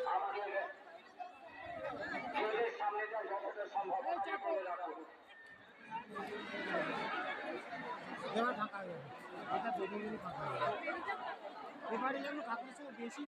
আমাদের গেটের সামনেটা যতটা সম্ভব করে রাখুন। ফাঁকা হয়ে যাবে, এটা বেরিয়ে গেলে ফাঁকা হয়ে যাবে। এবারে যেন কাকুর বেশি